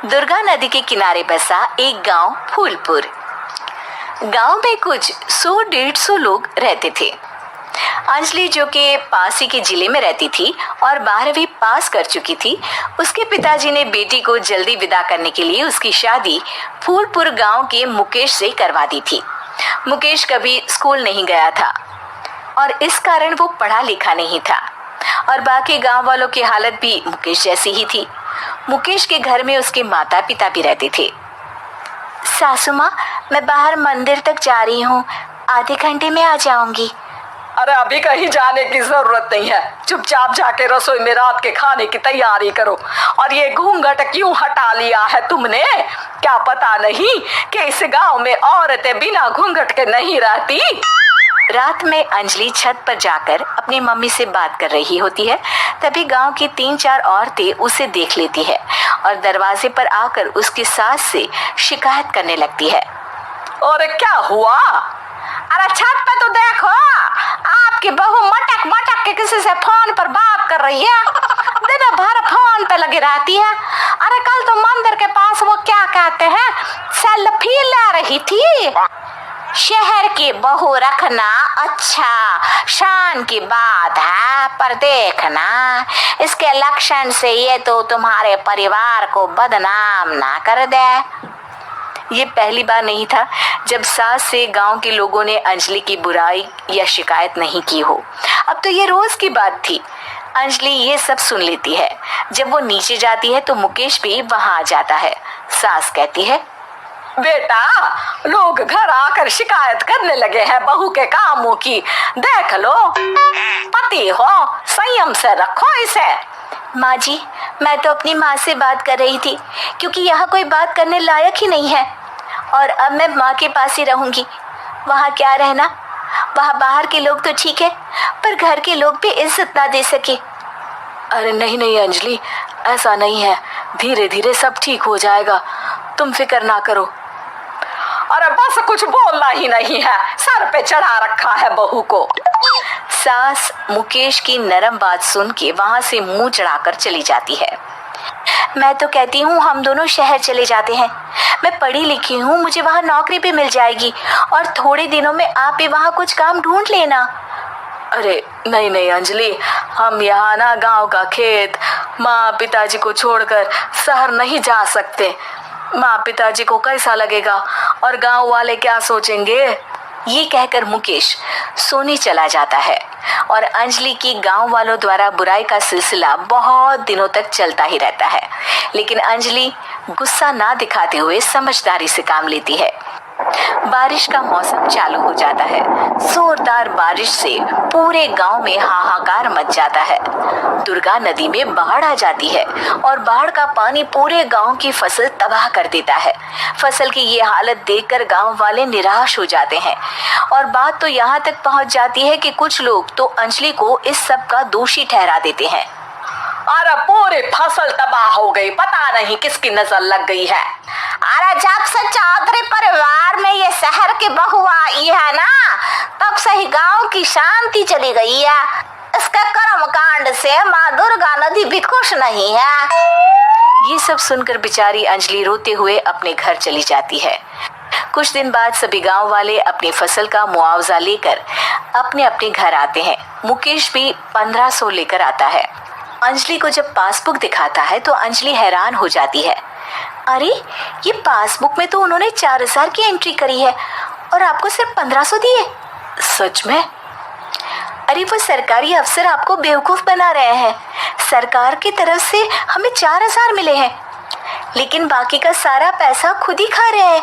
दुर्गा नदी के किनारे बसा एक गांव फूलपुर। गांव में कुछ 100-150 लोग रहते थे। अंजलि, जो कि पास ही के जिले में रहती थी और 12वीं पास कर चुकी थी, उसके पिताजी ने बेटी को जल्दी विदा करने के लिए उसकी शादी फूलपुर गांव के मुकेश से करवा दी थी। मुकेश कभी स्कूल नहीं गया था और इस कारण वो पढ़ा लिखा नहीं था और बाकी गांव वालों की हालत भी मुकेश जैसी ही थी। मुकेश के घर में उसके माता पिता भी रहते थे। सासू माँ, मैं बाहर मंदिर तक जा रही हूँ, आधे घंटे में आ जाऊंगी। अरे अभी कहीं जाने की जरूरत नहीं है, चुपचाप जाके रसोई में रात के खाने की तैयारी करो। और ये घूंघट क्यों हटा लिया है तुमने? क्या पता नहीं कि इस गांव में औरतें बिना घूंघट के नहीं रहती? रात में अंजलि छत पर जाकर अपनी मम्मी से बात कर रही होती है। तभी गांव की 3-4 औरतें उसे देख लेती है और दरवाजे पर आकर उसकी सास से शिकायत करने लगती है। और क्या हुआ? अरे छत पे तो देखो, आपकी बहू मटक मटक के किसी से फोन पर बात कर रही है। दिन भर फोन पे लगी रहती है। अरे कल तो मंदिर के पास वो क्या कहते हैं, सेल्फी ले रही थी। शहर की बहू रखना अच्छा शान की बात है, पर देखना इसके लक्षण से ये तो तुम्हारे परिवार को बदनाम ना कर दे। ये पहली बार नहीं था जब सास से गांव के लोगों ने अंजलि की बुराई या शिकायत नहीं की हो। अब तो ये रोज की बात थी। अंजलि ये सब सुन लेती है। जब वो नीचे जाती है तो मुकेश भी वहां आ जाता है। सास कहती है, बेटा, लोग घर आकर शिकायत करने लगे हैं बहू के कामों की। देख लो, पति हो, संयम से रखो इसे। माँ जी, मैं तो अपनी माँ से बात कर रही थी, क्योंकि यहाँ कोई बात करने लायक ही नहीं है और अब मैं माँ के पास ही रहूंगी। वहाँ क्या रहना, वहाँ बाहर के लोग तो ठीक है, पर घर के लोग भी इज्जत ना दे सके। अरे नहीं नहीं अंजलि, ऐसा नहीं है, धीरे धीरे सब ठीक हो जाएगा, तुम फिक्र ना करो। अरे बस कुछ बोलना ही नहीं है, सर पे चढ़ा रखा है बहू को। सास मुकेश की नरम बात सुन के वहां से मुंह चढ़ाकर चली जाती है। मैं तो कहती हूँ हम दोनों शहर चले जाते हैं। मैं पढ़ी लिखी हूँ, मुझे वहाँ नौकरी भी मिल जाएगी और थोड़े दिनों में आप भी वहाँ कुछ काम ढूंढ लेना। अरे नहीं नहीं अंजलि, हम यहाँ ना गांव का खेत, माँ पिताजी को छोड़कर शहर नहीं जा सकते। माँ पिताजी को कैसा लगेगा और गांव वाले क्या सोचेंगे? ये कहकर मुकेश सोने चला जाता है और अंजलि की गांव वालों द्वारा बुराई का सिलसिला बहुत दिनों तक चलता ही रहता है। लेकिन अंजलि गुस्सा ना दिखाते हुए समझदारी से काम लेती है। बारिश का मौसम चालू हो जाता है। जोरदार बारिश से पूरे गांव में हाहाकार मच जाता है। दुर्गा नदी में बाढ़ आ जाती है और बाढ़ का पानी पूरे गांव की फसल तबाह कर देता है। फसल की ये हालत देखकर गांव वाले निराश हो जाते हैं और बात तो यहाँ तक पहुँच जाती है कि कुछ लोग तो अंजलि को इस सब का दोषी ठहरा देते हैं। अरे पूरी फसल तबाह हो गई, पता नहीं किसकी नजर लग गई है। अरे जब से चौधरी परिवार में ये शहर की बहू आई है ना, तब से ही गांव की शांति चली गई है। इसके कर्म कांड से माँ दुर्गा नदी भी खुश नहीं है। ये सब सुनकर बेचारी अंजलि रोते हुए अपने घर चली जाती है। कुछ दिन बाद सभी गांव वाले अपनी फसल का मुआवजा लेकर अपने अपने घर आते हैं। मुकेश भी 1500 लेकर आता है। अंजलि को जब पासबुक दिखाता है तो अंजलि हैरान हो जाती है। अरे, ये पासबुक में तो उन्होंने 4000 की एंट्री करी है और आपको सिर्फ 1500 दिए। सच में? अरे वो सरकारी अफसर आपको बेवकूफ बना रहे हैं। सरकार की तरफ से हमें 4000 मिले हैं, लेकिन बाकी का सारा पैसा खुद ही खा रहे हैं।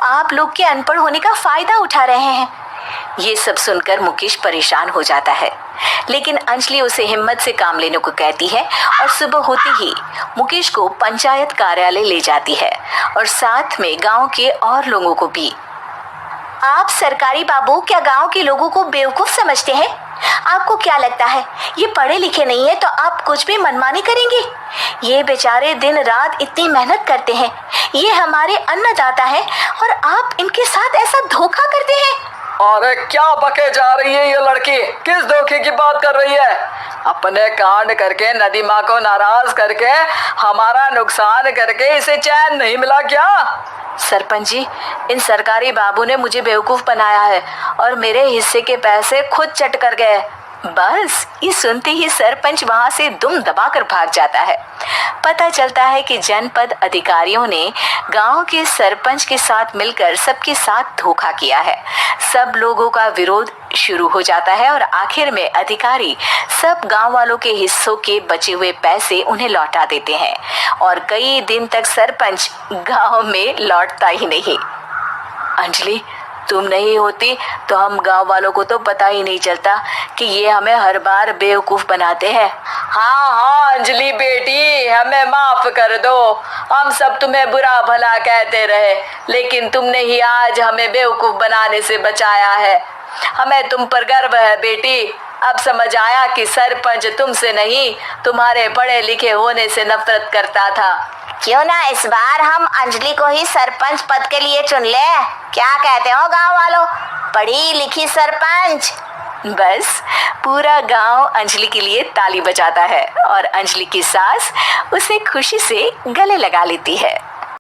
आप लोग के अनपढ़ होने का फायदा उठा रहे हैं। ये सब सुनकर मुकेश परेशान हो जाता है, लेकिन अंजलि उसे हिम्मत से काम लेने को कहती है और सुबह होते ही मुकेश को पंचायत कार्यालय ले जाती है और साथ में गांव के और लोगों को भी। आप सरकारी बाबू क्या गांव के लोगों को बेवकूफ समझते हैं? आपको क्या लगता है ये पढ़े लिखे नहीं है तो आप कुछ भी मनमानी करेंगे? ये बेचारे दिन रात इतनी मेहनत करते हैं, ये हमारे अन्नदाता हैं और आप इनके साथ ऐसा धोखा करते हैं। अरे क्या बके जा रही है ये लड़की, किस धोखे की बात कर रही है? अपने कांड करके नदी माँ को नाराज करके हमारा नुकसान करके इसे चैन नहीं मिला क्या? सरपंच जी, इन सरकारी बाबू ने मुझे बेवकूफ बनाया है और मेरे हिस्से के पैसे खुद चट कर गए। बस ये सुनते ही सरपंच वहां से दुम दबाकर भाग जाता है। पता चलता है कि जनपद अधिकारियों ने गांव के सरपंच के साथ मिलकर सबके साथ धोखा किया है। सब लोगों का विरोध शुरू हो जाता है और आखिर में अधिकारी सब गांव वालों के हिस्सों के बचे हुए पैसे उन्हें लौटा देते हैं और कई दिन तक सरपंच गांव में लौटता ही नहीं। अंजलि, तुम नहीं होती तो हम गांव वालों को तो पता ही नहीं चलता कि ये हमें हर बार बेवकूफ बनाते हैं। हाँ हाँ अंजलि बेटी, हमें माफ कर दो। हम सब तुम्हें बुरा भला कहते रहे, लेकिन तुमने ही आज हमें बेवकूफ बनाने से बचाया है। हमें तुम पर गर्व है बेटी। अब समझ आया कि सरपंच तुमसे नहीं, तुम्हारे पढ़े लिखे होने से नफरत करता था। क्यों ना इस बार हम अंजलि को ही सरपंच पद के लिए चुन ले? क्या कहते हो गांव वालों? पढ़ी लिखी सरपंच। बस पूरा गांव अंजलि के लिए ताली बजाता है और अंजलि की सास उसे खुशी से गले लगा लेती है।